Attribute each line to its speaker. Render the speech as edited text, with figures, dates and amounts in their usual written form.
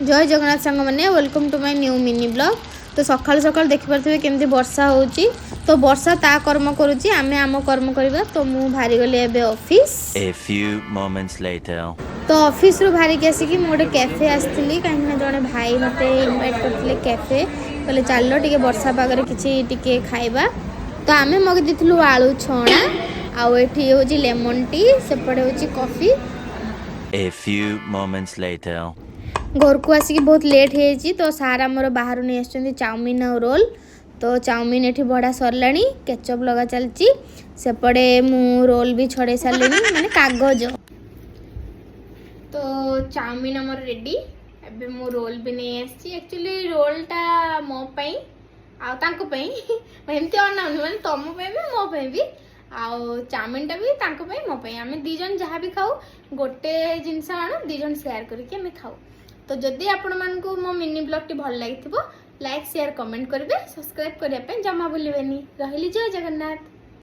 Speaker 1: जय जगन्नाथ सांग मैंने welcome to my new mini blog. तो सकाल सकाल देखिपे केमती वर्षा होची। तो वर्षा ता कर्म करुची आमे आम कर्म करबा। तो मु भारी गले एबे office.
Speaker 2: A few moments later.
Speaker 1: तो ऑफिस रु भारी के आसिकी मु गोटे कैफे आसଥିଲି कहीं जड़े भाई मते इनवाइट करथिले कैफे कहले चलो टिके वर्षा पागरे किछि टिके खाइबा। तो आमे मगे दिथिलु आलू छणा आ एठी होची लेमन टी सेपडे होची coffee.
Speaker 2: A few moments later.
Speaker 1: घर को आसिक बहुत लेट है तो सार आमर बाहर नहीं आसुँच चाउमिन और रोल। तो चाउमिन एठी बड़ा सरलाणी केचप लगा चलची सेपटे मु रोल भी छड़े सारे माने कागज। तो चाउमिन आमर रेडी एबे मु रोल भी नहीं आसी। एक्चुअली रोलटा मो पई आ तांको पई एमती अनाउनी माने तम पई भी मो पई भी आउ चाउमिनटा भी तांको पई मो पई आमे दी जन जहाँ भी खाऊ गोटे जिनस आण दी जन शेयर करके आमे खाऊ। तो जदि आपण मानकु मो मिनी ब्लॉग टी भल लागिथिबो लाइक शेयर कमेंट करिवे सब्सक्राइब करिया पे जमा भूलिबेनी। रहिली जय जगन्नाथ।